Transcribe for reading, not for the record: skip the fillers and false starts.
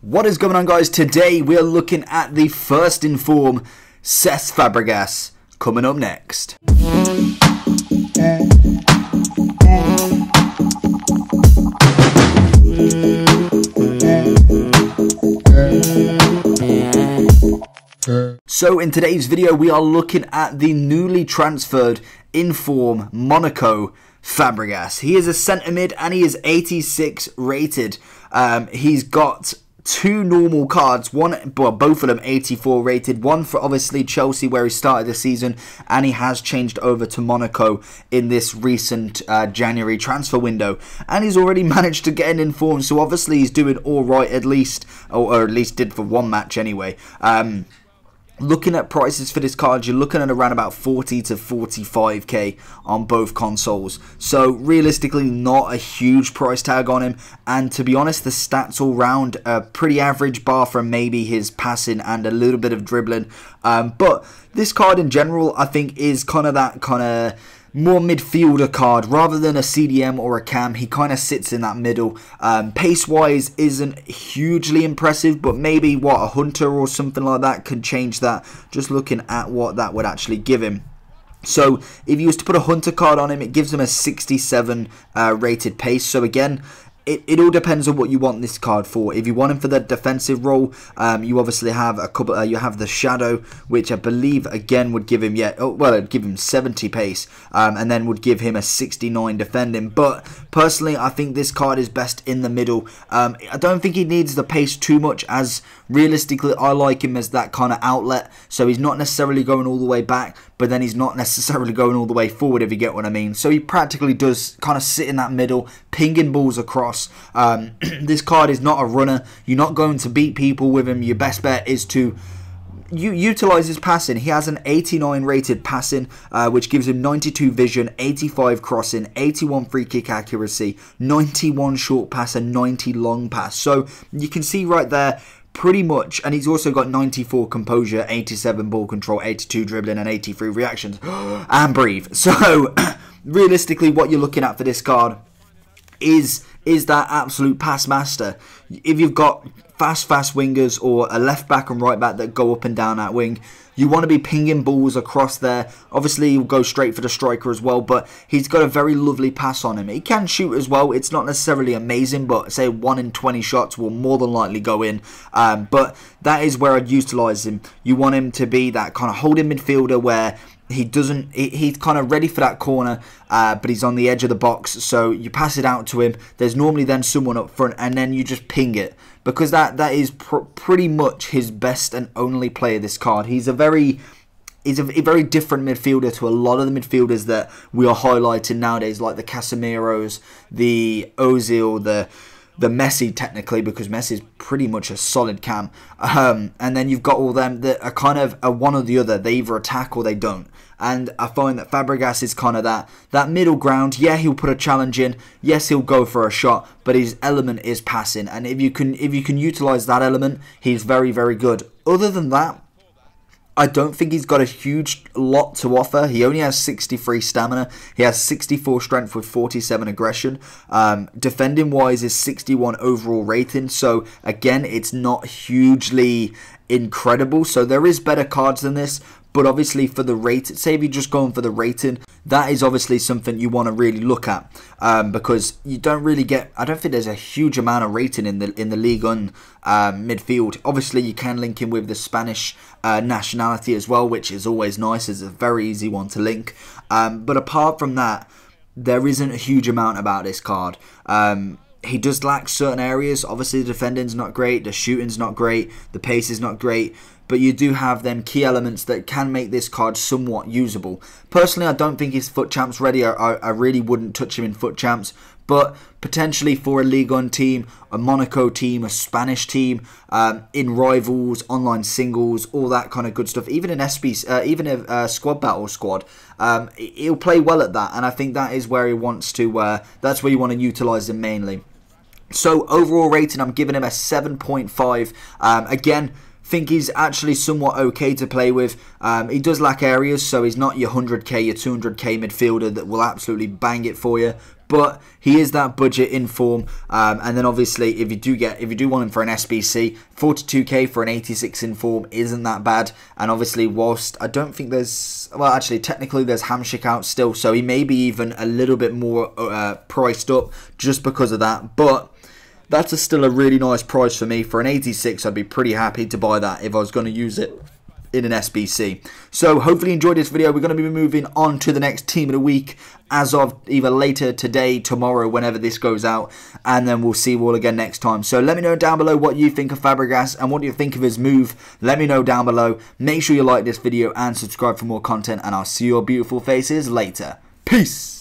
What is going on, guys? Today we are looking at the first in form Cesc Fabregas coming up next. So in today's video we are looking at the newly transferred in form Monaco Fabregas. He is a centre mid and he is 86 rated. He's got two normal cards, both of them 84 rated, one for obviously Chelsea where he started the season, and he has changed over to Monaco in this recent January transfer window, and he's already managed to get an inform, so obviously he's doing alright at least, or at least did for one match anyway. Looking at prices for this card, you're looking at around about 40 to 45k on both consoles. So realistically, not a huge price tag on him. And to be honest, the stats all round are pretty average, bar from maybe his passing and a little bit of dribbling. But this card in general, I think, is kind of that kind of more midfielder card rather than a CDM or a cam. He kind of sits in that middle. Pace wise isn't hugely impressive, but maybe what a hunter or something like that could change that, just looking at what that would actually give him. So if you was to put a hunter card on him, it gives him a 67 rated pace. So again, it all depends on what you want this card for. If you want him for the defensive role, you obviously have a couple. You have the Shadow, which I believe again would give him it'd give him 70 pace, and then would give him a 69 defending. But personally, I think this card is best in the middle. I don't think he needs the pace too much, as realistically, I like him as that kind of outlet. So he's not necessarily going all the way back, but then he's not necessarily going all the way forward, if you get what I mean. So he practically does kind of sit in that middle, pinging balls across. This card is not a runner. You're not going to beat people with him. Your best bet is to utilize his passing. He has an 89 rated passing, which gives him 92 vision, 85 crossing, 81 free kick accuracy, 91 short pass, and 90 long pass. So you can see right there, pretty much, and he's also got 94 composure, 87 ball control, 82 dribbling, and 83 reactions, and breathe. So realistically, what you're looking at for this card is that absolute pass master. If you've got fast wingers or a left back and right back that go up and down that wing, you want to be pinging balls across there. Obviously, he'll go straight for the striker as well, but he's got a very lovely pass on him. He can shoot as well. It's not necessarily amazing, but say 1 in 20 shots will more than likely go in. But that is where I'd utilise him. You want him to be that kind of holding midfielder where he's kind of ready for that corner, but he's on the edge of the box, so you pass it out to him. There's normally then someone up front, and then you just ping it, because that is pretty much his best and only player, this card. He's a very different midfielder to a lot of the midfielders that we are highlighting nowadays, like the Casemiros, the Ozil, the Messi, technically, because Messi is pretty much a solid cam. And then you've got all them that are kind of a one or the other. They either attack or they don't. And I find that Fabregas is kind of that middle ground. Yeah, he'll put a challenge in. Yes, he'll go for a shot, but his element is passing. And if you can utilize that element, he's very, very good. Other than that, I don't think he's got a huge lot to offer. He only has 63 stamina. He has 64 strength with 47 aggression. Defending wise is 61 overall rating. So again, it's not hugely incredible. So there is better cards than this. But obviously for the rate, say if you're just going for the rating, that is obviously something you want to really look at, because you don't really get, I don't think there's a huge amount of rating in the Ligue 1 midfield. Obviously you can link him with the Spanish nationality as well, which is always nice. It's a very easy one to link. But apart from that, there isn't a huge amount about this card. He does lack certain areas. Obviously the defending's not great, the shooting's not great, the pace is not great, but you do have them key elements that can make this card somewhat usable. Personally, I don't think he's FUT Champs ready. I really wouldn't touch him in FUT Champs, but potentially for a Ligue 1 team, a Monaco team, a Spanish team, in rivals, online singles, all that kind of good stuff. Even in even a squad battle squad, he'll play well at that, and I think that is where he wants to. That's where you want to utilise him mainly. So overall rating, I'm giving him a 7.5. Again, think he's actually somewhat okay to play with. He does lack areas, so he's not your 100k, your 200k midfielder that will absolutely bang it for you. but he is that budget in form. And then obviously, if you do want him for an SBC, 42k for an 86 in form isn't that bad. And obviously, whilst I don't think there's, well, actually, technically there's Hamshik out still, so he may be even a little bit more priced up just because of that. But that's still a really nice price for me. For an 86, I'd be pretty happy to buy that if I was going to use it in an SBC. So hopefully you enjoyed this video. We're going to be moving on to the next team of the week as of either later today, tomorrow, whenever this goes out, and then we'll see you all again next time. So let me know down below what you think of Fabregas and what you think of his move. Let me know down below. Make sure you like this video and subscribe for more content, and I'll see your beautiful faces later. Peace!